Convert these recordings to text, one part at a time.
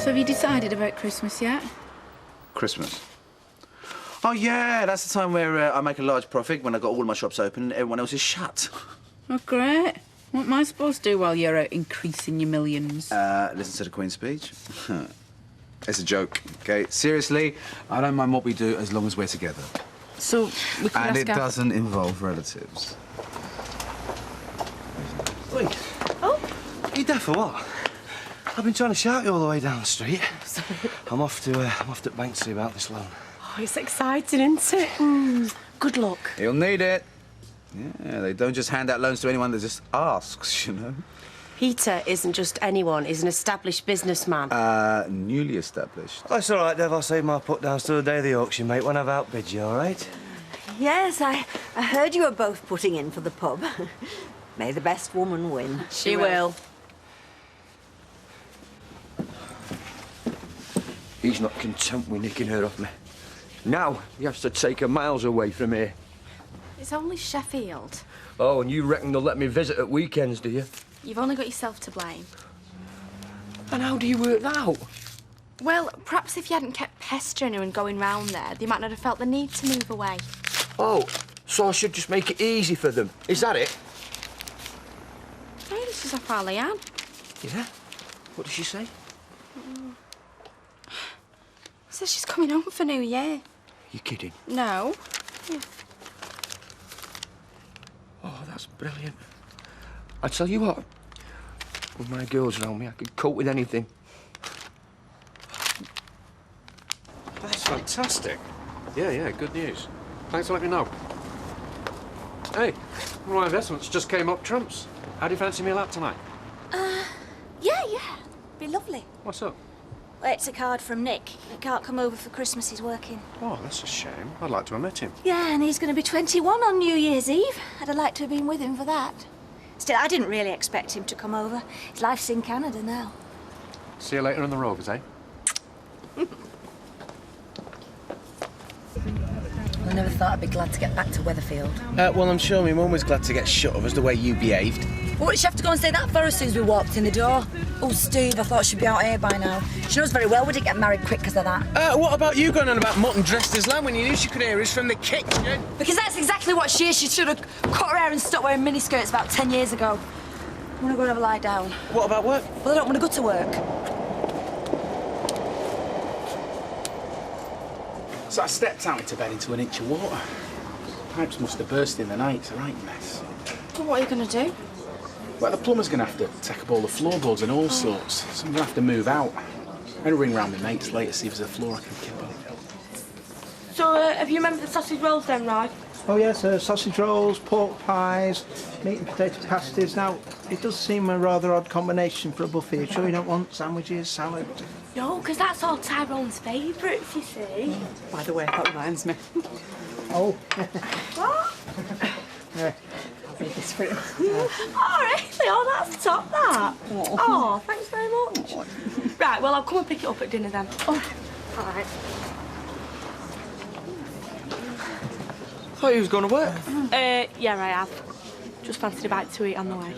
So have you decided about Christmas yet? Christmas? Oh, yeah, that's the time where I make a large profit when I've got all my shops open and everyone else is shut. Oh, great. What am I supposed to do while you're out increasing your millions? Listen to the Queen's speech. It's a joke, OK? Seriously, I don't mind what we do as long as we're together. So we could And ask it doesn't involve relatives. Oi. Oh? You deaf or what? I've been trying to shout you all the way down the street. I'm off to Banksy about this loan. Oh, it's exciting, isn't it? Good luck. He'll need it. Yeah, they don't just hand out loans to anyone that just asks, you know. Peter isn't just anyone, he's an established businessman. Newly established. That's all right, Dev. I'll save my put-downs till the day of the auction, mate, when I've outbid you, all right? Yes, I heard you were both putting in for the pub. May the best woman win. She will. He's not content with nicking her off me. Now he has to take her miles away from here. It's only Sheffield. Oh, and you reckon they'll let me visit at weekends, do you? You've only got yourself to blame. And how do you work that out? Well, perhaps if you hadn't kept pestering her and going round there, they might not have felt the need to move away. Oh, so I should just make it easy for them. Is that it? Hey, this is off our Leanne. Yeah? What did she say? Says she's coming home for New Year. You kidding? No. Yeah. Oh, that's brilliant. I tell you what, with my girls around me, I could cope with anything. That's fantastic. Yeah, good news. Thanks for letting me know. Hey, one of my investments just came up trumps. How do you fancy me lap tonight? Yeah. Be lovely. What's up? Well, it's a card from Nick. He can't come over for Christmas, he's working. Oh, that's a shame. I'd like to have met him. Yeah, and he's going to be 21 on New Year's Eve. I'd have liked to have been with him for that. Still, I didn't really expect him to come over. His life's in Canada now. See you later on the Rovers, eh? I never thought I'd be glad to get back to Weatherfield. Well, I'm sure my mum was glad to get shut of us the way you behaved. What did she have to go and say that for as soon as we walked in the door? Oh, Steve, I thought she'd be out here by now. She knows very well we didn't get married quick because of that. What about you going on about mutton dressed as lamb when you knew she could hear us from the kitchen? Because that's exactly what she is. She should have cut her hair and stopped wearing miniskirts about 10 years ago. I want to go and have a lie down. What about work? Well, I don't want to go to work. So I stepped out into bed into an inch of water. Pipes must have burst in the night. It's a right mess. Well, what are you going to do? Well, the plumber's going to have to take up all the floorboards and all sorts. So I'm going to have to move out. And ring round my mates later, see if there's a floor I can keep up. So, have you remembered the sausage rolls then, right? Oh, yes, sausage rolls, pork pies, meat and potato pasties. Now, it does seem a rather odd combination for a buffet. You sure you don't want sandwiches, salad? No, because that's all Tyrone's favourites, you see. By the way, that reminds me. Oh. What? I'll read this for you. Oh, really? Oh, that's top, that. Oh, thanks very much. Right, well, I'll come and pick it up at dinner then. Oh, all right. I thought you was going to work. Yeah, I have. Just fancied a bite to eat on the way.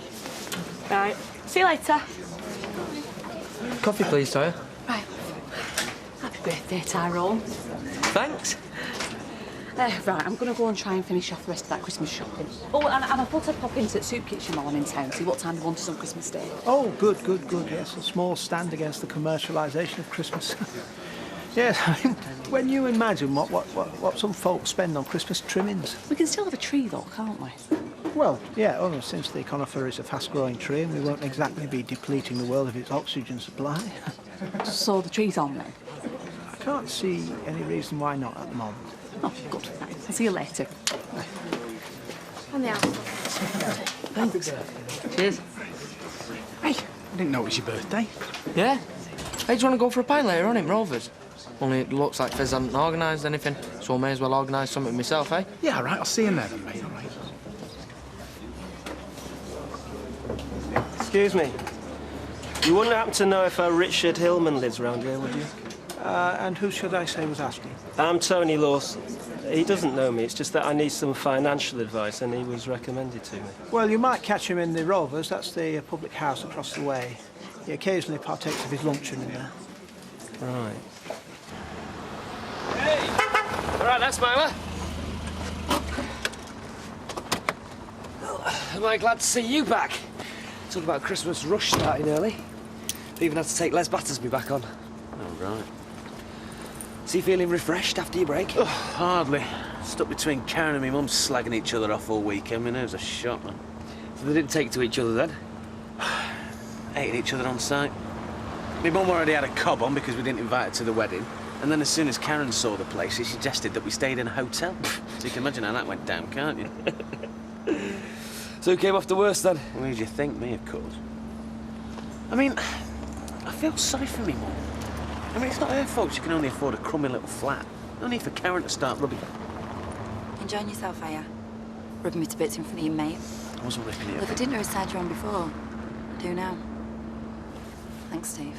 Right, see you later. Coffee, please, Tyre. Right. Happy birthday, Tyrone. Thanks. Right, I'm going to go and try and finish off the rest of that Christmas shopping. Oh, and I thought I'd pop into the soup kitchen while I'm in town, see what time they want us on Christmas Day. Oh, good, yes. A small stand against the commercialisation of Christmas. Yes, I mean, when you imagine what some folks spend on Christmas trimmings. We can still have a tree, though, can't we? Well, yeah, since the conifer is a fast-growing tree, and we won't exactly be depleting the world of its oxygen supply. So the tree's on then? I can't see any reason why not at the moment. Oh, good. Right. I'll see you later. On the house. Thanks. Cheers. Hey, I didn't know it was your birthday. Yeah? Hey, do you want to go for a pint later on in Rovers? Only it looks like Fizz hasn't organised anything, so I may as well organise something myself, eh? Yeah, all right, I'll see you there then, mate, all right. Excuse me. You wouldn't happen to know if Richard Hillman lives round here, would you? And who should I say was asking? I'm Tony Lawson. He doesn't know me, it's just that I need some financial advice and he was recommended to me. Well, you might catch him in the Rovers. That's the public house across the way. He occasionally partakes of his luncheon in there. Right. Hey! All right, that's Smiler. Am I glad to see you back? Talk about Christmas rush starting early. They even had to take Les Battersby back on. Oh, right. So you feeling refreshed after your break? Oh, hardly. Stuck between Karen and me mum slagging each other off all weekend. My nerves are shot, man. So they didn't take to each other then? Hating each other on sight. My mum already had a cob on because we didn't invite her to the wedding. And then as soon as Karen saw the place, she suggested that we stayed in a hotel. So you can imagine how that went down, can't you? So who came off the worst then? Well, who do you think? Me, of course. I mean, I feel sorry for me mum. I mean, it's not her fault she can only afford a crummy little flat. No need for Karen to start rubbing... Enjoying yourself, are you? Rubbing me to bits in front of your mate. I wasn't ripping it. Well, if I didn't know his side you on before, I do now. Thanks, Steve.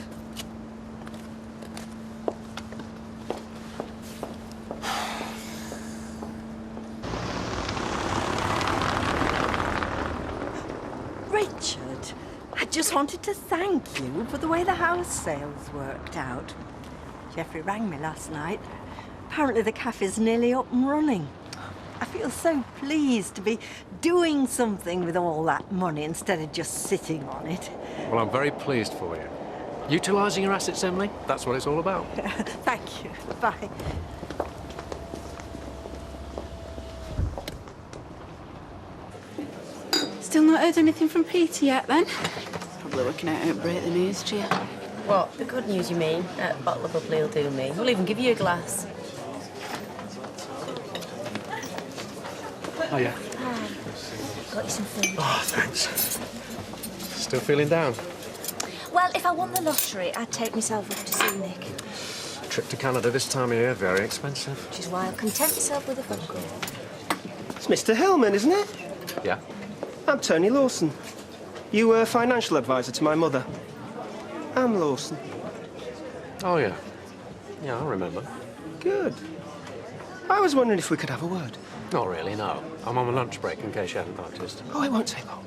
Richard, I just wanted to thank you for the way the house sales worked out. Jeffrey rang me last night. Apparently the cafe's nearly up and running. I feel so pleased to be doing something with all that money instead of just sitting on it. Well, I'm very pleased for you. Utilising your assets, Emily, that's what it's all about. Thank you. Bye. Still not heard anything from Peter yet, then? Probably working out how to break the news to you. What, the good news you mean? A bottle of bubbly will do me. We'll even give you a glass. Oh, yeah. Got you some food. Oh, thanks. Still feeling down? Well, if I won the lottery, I'd take myself up to see Nick. Trip to Canada this time of year, very expensive. Which is why I'll content myself with a phone call. It's Mr. Hillman, isn't it? Yeah. I'm Tony Lawson. You were financial advisor to my mother. I'm Lawson. Oh, yeah. Yeah, I remember. Good. I was wondering if we could have a word. Not really, no. I'm on my lunch break, in case you hadn't noticed. Oh, it won't take long.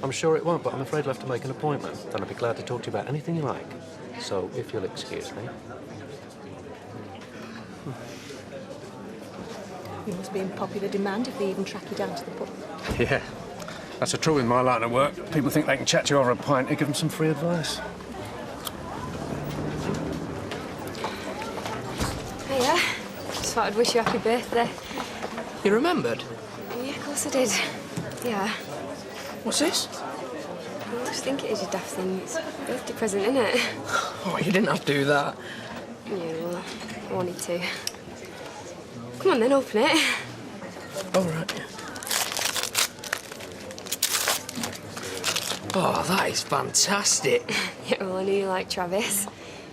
I'm sure it won't, but I'm afraid I'll have to make an appointment. Then I'll be glad to talk to you about anything you like. So, if you'll excuse me. You must be in popular demand if they even track you down to the pub. Yeah. That's the trouble with my line of work. People think they can chat to you over a pint and give them some free advice. Hiya. Just thought I'd wish you a happy birthday. You remembered? Yeah, of course I did. Yeah. What's this? I just think it is your daft thing. It's a birthday present, isn't it? Oh, you didn't have to do that. Yeah, well, I wanted to. Come on then, open it. All right. Oh, that is fantastic. Yeah, well, I knew you like Travis.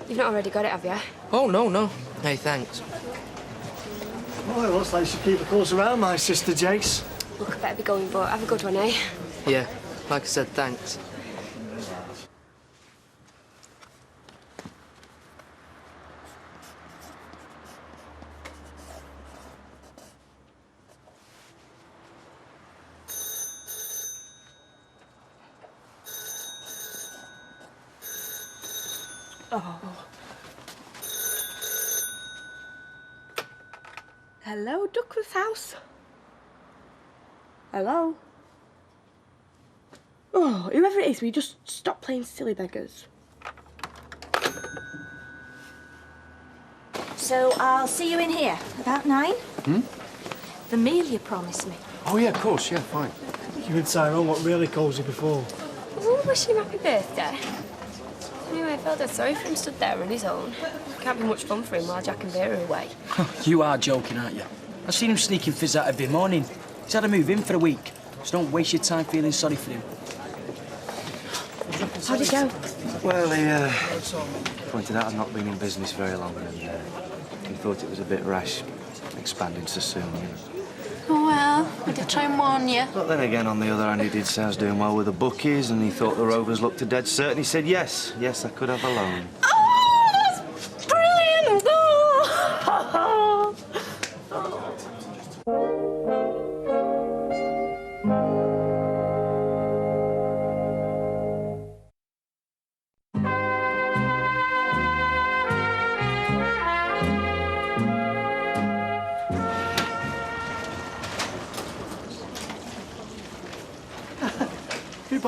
You've not already got it, have you? Oh, no. Hey, thanks. Oh, it looks like you should keep a close around, my sister Jace. Look, I better be going, but have a good one, eh? Yeah, like I said, thanks. Oh. Hello, Duckworth's house. Hello? Oh, whoever it is, will you just stop playing silly beggars? So I'll see you in here about 9. The meal you promised me. Oh, yeah, of course, yeah, fine. You and Tyrone what really cosy before. Was all wishing him happy birthday? Anyway, I felt dead sorry for him stood there on his own. Can't be much fun for him while Jack and Vera are away. You are joking, aren't you? I've seen him sneaking fizz out every morning. He's had to move in for a week, so don't waste your time feeling sorry for him. How'd it go? Well, he pointed out I'd not been in business very long and he thought it was a bit rash expanding so soon, you know. Oh, well, I did try and warn you. But then again, on the other hand, he did say I was doing well with the bookies and he thought the Rovers looked a dead certain. He said yes, I could have a loan. Oh, that's brilliant! Oh.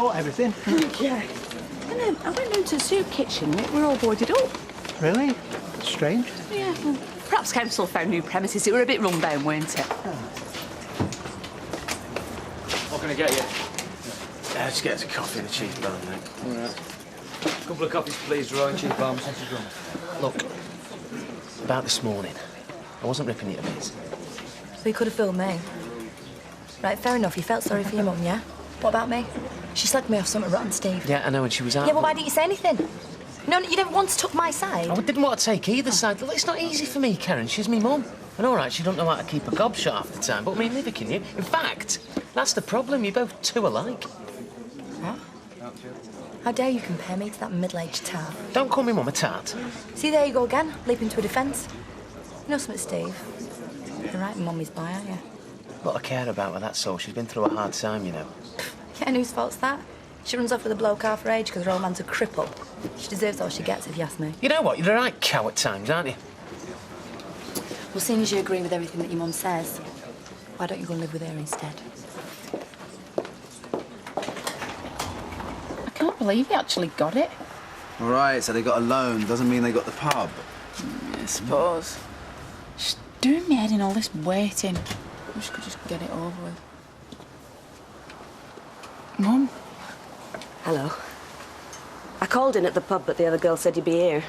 bought everything. Yeah. And I went into the soup kitchen. We're all boarded up. Really? That's strange. Yeah. Well, perhaps council found new premises. It were a bit run down, weren't it? What can I get you? Just get us a coffee and a cheese bun, mate. All right. A couple of coffees, please, Roy, and cheese balm, sausage roll. Look, about this morning, I wasn't ripping you to bits. So you could have filmed me. Right, fair enough. You felt sorry for your mum, yeah? What about me? She slagged me off something rotten, Steve. Yeah, I know, and she was out. Yeah, well, why didn't you say anything? No, you never once took my side. I didn't want to take either side. Look, it's not easy for me, Karen. She's me mum. And all right, she don't know how to keep a gob shut half the time, but I mean, neither can you. In fact, that's the problem. You're both too alike. What? How dare you compare me to that middle-aged tart? Don't call me mum a tart. See, there you go again, leaping to a defence. You know something, Steve? You're right, Mummy's by, aren't you? What I care about her, that's all. She's been through a hard time, you know. Yeah, and whose fault's that? She runs off with a bloke half her age because her old man's a cripple. She deserves all she gets, if you ask me. You know what? You're a right cow at times, aren't you? Well, seeing as you agree with everything that your mum says, why don't you go and live with her instead? I can't believe you actually got it. All right, so they got a loan. Doesn't mean they got the pub. I suppose. Just doing me head in all this waiting. I wish I could just get it over with. Mum? Hello. I called in at the pub, but the other girl said you'd be here.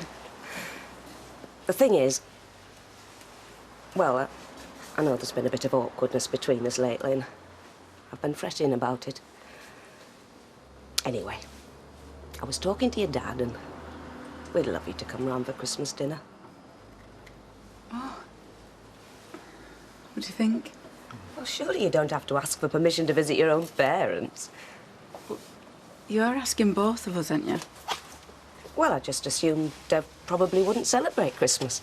The thing is... Well, I know there's been a bit of awkwardness between us lately, and I've been fretting about it. Anyway, I was talking to your dad, and we'd love you to come round for Christmas dinner. Oh. What do you think? Well, surely you don't have to ask for permission to visit your own parents. You are asking both of us, aren't you? Well, I just assumed Dev probably wouldn't celebrate Christmas.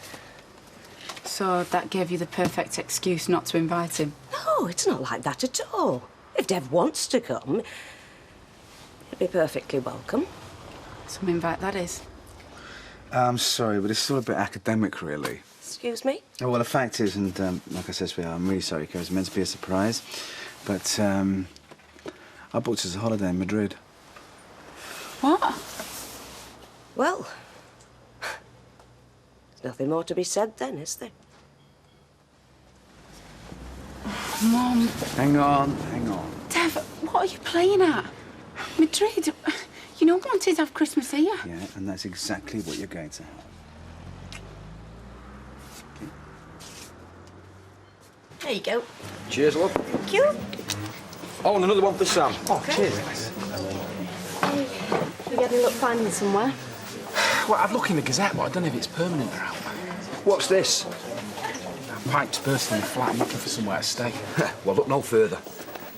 So that gave you the perfect excuse not to invite him? No, it's not like that at all. If Dev wants to come, he'd be perfectly welcome. Some invite, that is. I'm sorry, but it's still a bit academic, really. Excuse me? Oh, well, the fact is, and like I said, sweetheart, I'm really sorry, because it was meant to be a surprise. But I booked us a holiday in Madrid. What? Well, there's nothing more to be said then, is there? Mum. Hang on, hang on. Dev, what are you playing at? Madrid? You know, we wanted to have Christmas here. Yeah, and that's exactly what you're going to have. There you go. Cheers, love. Thank you. Oh, and another one for Sam. Oh, cheers. You get any luck finding somewhere? Well, I'd look in the Gazette, but I don't know if it's permanent or out. What's this? Pipes bursting in the flat. I'm looking for somewhere to stay. Well, look no further.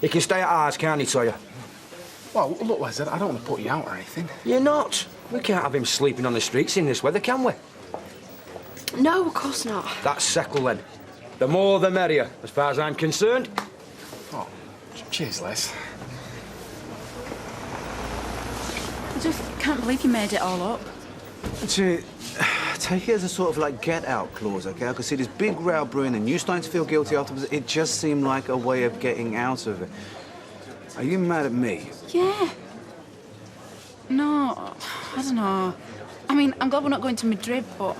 You can stay at ours, can't he, Sawyer? Well, look, Wes, I don't want to put you out or anything. You're not. We can't have him sleeping on the streets in this weather, can we? No, of course not. That's settled then. The more the merrier, as far as I'm concerned. Oh, cheers, Les. I just can't believe you made it all up. Actually, take it as a sort of like get-out clause, OK? I could see this big row brewing and you starting to feel guilty afterwards. It just seemed like a way of getting out of it. Are you mad at me? Yeah. No, I don't know. I mean, I'm glad we're not going to Madrid, but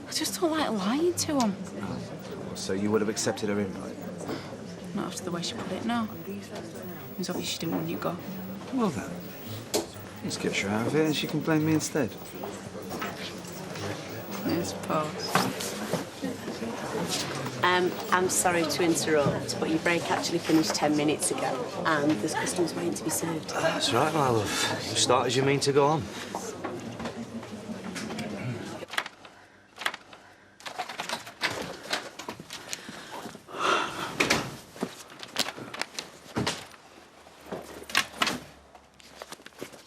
I just don't like lying to him. So you would have accepted her invite? Not after the way she put it, no. It was obvious she didn't want you to go. Well then, let's get her out of it and she can blame me instead. I suppose. I'm sorry to interrupt, but your break actually finished 10 minutes ago, and there's customers waiting to be served. That's right, my love. You start as you mean to go on.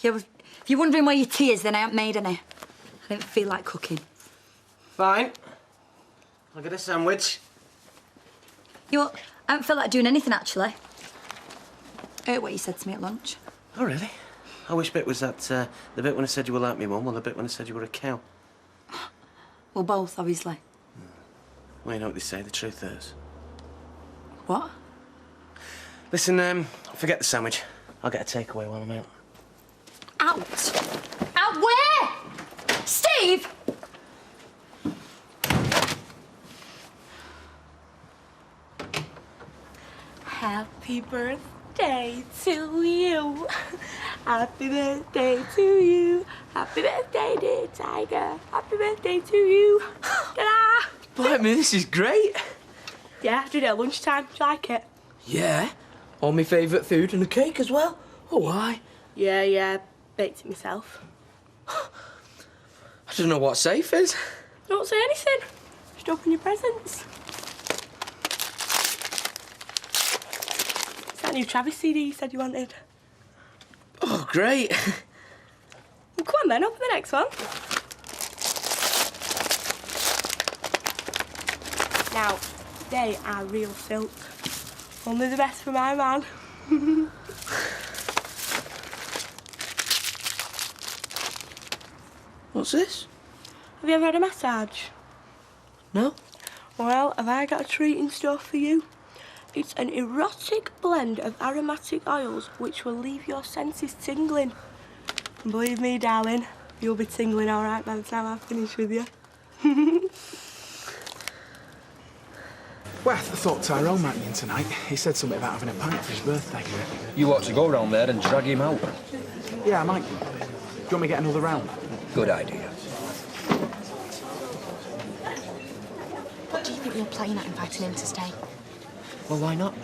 Yeah, well, if you're wondering why your tears, then I haven't made any. I didn't feel like cooking. Fine. I'll get a sandwich. You know what? I haven't felt like doing anything, actually. I heard what you said to me at lunch. Oh, really? Oh, which bit was that? The bit when I said you were like me, Mum, or the bit when I said you were a cow? Well, both, obviously. Well, you know what they say, the truth hurts. What? Listen, forget the sandwich. I'll get a takeaway while I'm out. Out! Out where? Steve! Happy birthday to you. Happy birthday to you. Happy birthday, dear Tiger. Happy birthday to you. Ta-da! Blimey, this is great. Yeah, I did it at lunchtime. Do you like it? Yeah. All my favourite food and a cake as well. Oh, why? Yeah. Baked it myself. I don't know what safe is. Don't say anything. Just open your presents. It's that new Travis CD you said you wanted. Oh, great. Well, come on then, open the next one. Now, they are real silk. Only the best for my man. What's this? Have you ever had a massage? No. Well, have I got a treat in store for you? It's an erotic blend of aromatic oils which will leave your senses tingling. And believe me, darling, you'll be tingling all right by the time I finish with you. Well, I thought Tyrone might be in tonight. He said something about having a pint for his birthday. You ought to go round there and drag him out. Yeah, I might do. Do you want me to get another round? Good idea. What do you think you're playing at inviting him to stay? Well, why not?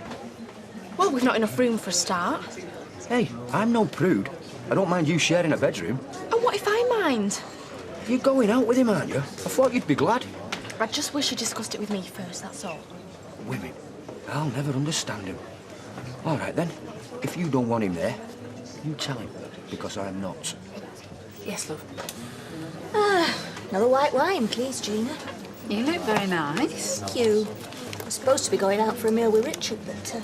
Well, we've not enough room for a start. Hey, I'm no prude. I don't mind you sharing a bedroom. And what if I mind? You're going out with him, aren't you? I thought you'd be glad. I just wish you discussed it with me first, that's all. Women. I'll never understand him. All right, then. If you don't want him there, you tell him, because I'm not. Yes, love. Another white wine, please, Gina. You look very nice. Thank you. I was supposed to be going out for a meal with Richard, but I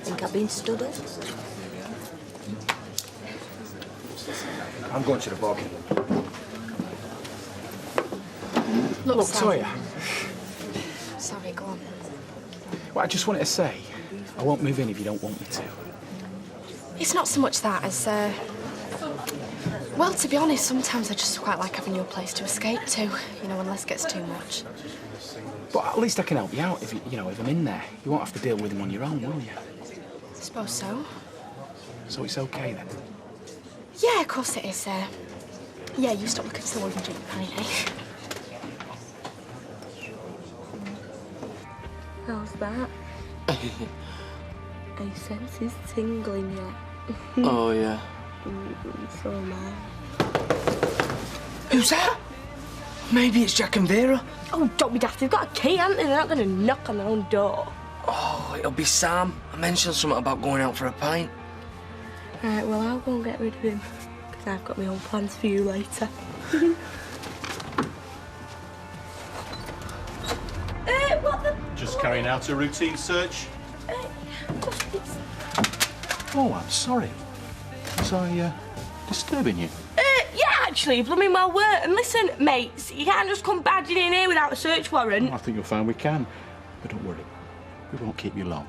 think I've been stood up. I'm going to the bog. Look, Sawyer. Sorry, go on. Well, I just wanted to say, I won't move in if you don't want me to. It's not so much that as, well, to be honest, sometimes I just quite like having your place to escape to, you know, unless it gets too much. But at least I can help you out if, if I'm in there. You won't have to deal with him on your own, will you? I suppose so. So it's okay, then? Yeah, of course it is. Yeah, you stop looking so and drink the pint, eh? How's that? Are your senses tingling yet? Oh, yeah. So am I. Who's that? Maybe it's Jack and Vera. Oh, don't be daft. They've got a key, haven't they? They're not going to knock on their own door. Oh, it'll be Sam. I mentioned something about going out for a pint. Right, well, I'll go and get rid of him, because I've got my own plans for you later. What the... Just carrying out a routine search. Oh, I'm sorry. Was I disturbing you? Yeah, actually, blooming well were. And listen, mates, you can't just come barging in here without a search warrant. I think you'll find we can. But don't worry, we won't keep you long.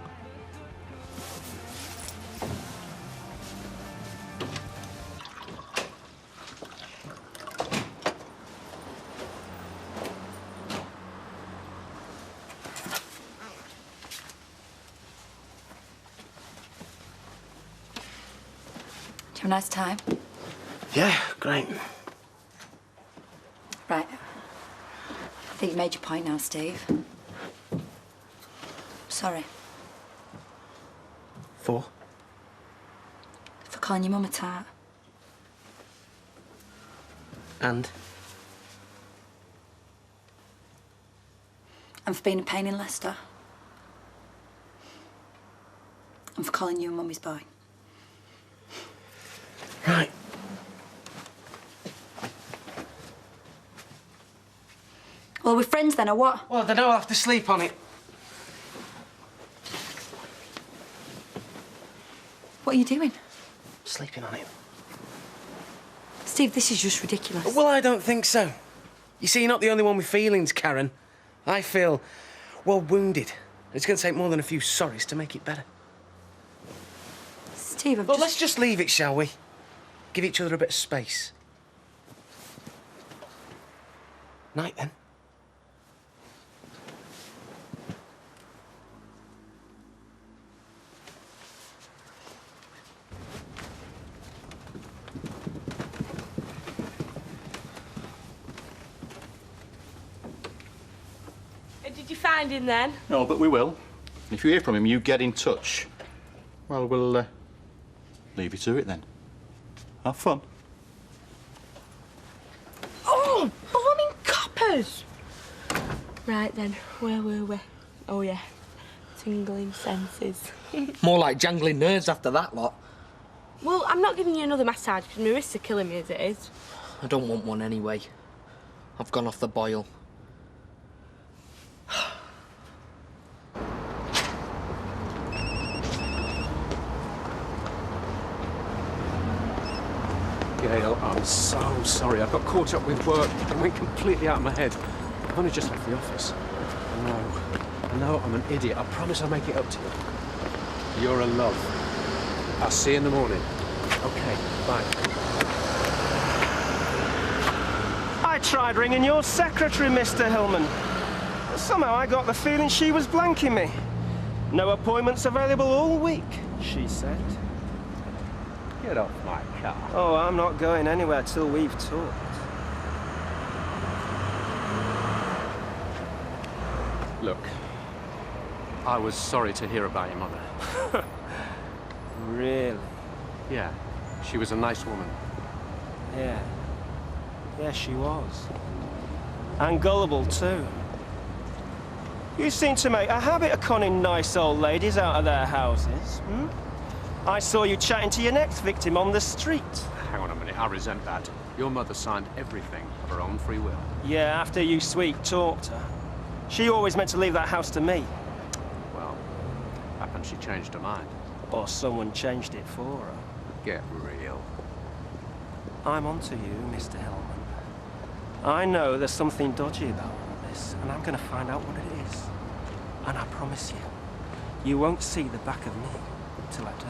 Have a nice time. Yeah, great. Right. I think you made your point now, Steve. Sorry. For? For calling your mum a tart. And? And for being a pain in Leicester. And for calling you a mummy's boy. Right. Well, we're friends then, or what? Well, then I'll have to sleep on it. What are you doing? Sleeping on it. Steve, this is just ridiculous. Well, I don't think so. You see, you're not the only one with feelings, Karen. I feel, well, wounded. It's going to take more than a few sorries to make it better. Steve, Well, let's just leave it, shall we? Give each other a bit of space. Night, then. Did you find him then? No, but we will. If you hear from him, you get in touch. Well, we'll leave you to it then. Have fun. Oh, blooming coppers! Right then, where were we? Oh yeah, tingling senses. More like jangling nerves after that lot. Well, I'm not giving you another massage because my wrists are killing me as it is. I don't want one anyway. I've gone off the boil. Gail, I'm so sorry. I got caught up with work and went completely out of my head. I've only just left the office. I know I'm an idiot. I promise I'll make it up to you. You're a love. I'll see you in the morning. Okay, bye. I tried ringing your secretary, Mr. Hillman. Somehow I got the feeling she was blanking me. No appointments available all week, she said. Get off my car. Oh, I'm not going anywhere till we've talked. Look, I was sorry to hear about your mother. Really? Yeah, she was a nice woman. Yeah. Yeah, she was. And gullible, too. You seem to make a habit of conning nice old ladies out of their houses, hmm? I saw you chatting to your next victim on the street. Hang on a minute, I resent that. Your mother signed everything of her own free will. Yeah, after you sweet-talked her. She always meant to leave that house to me. Well, happened she changed her mind. Or someone changed it for her. Get real. I'm onto you, Mr. Hillman. I know there's something dodgy about all this, and I'm going to find out what it is. And I promise you, you won't see the back of me till I do.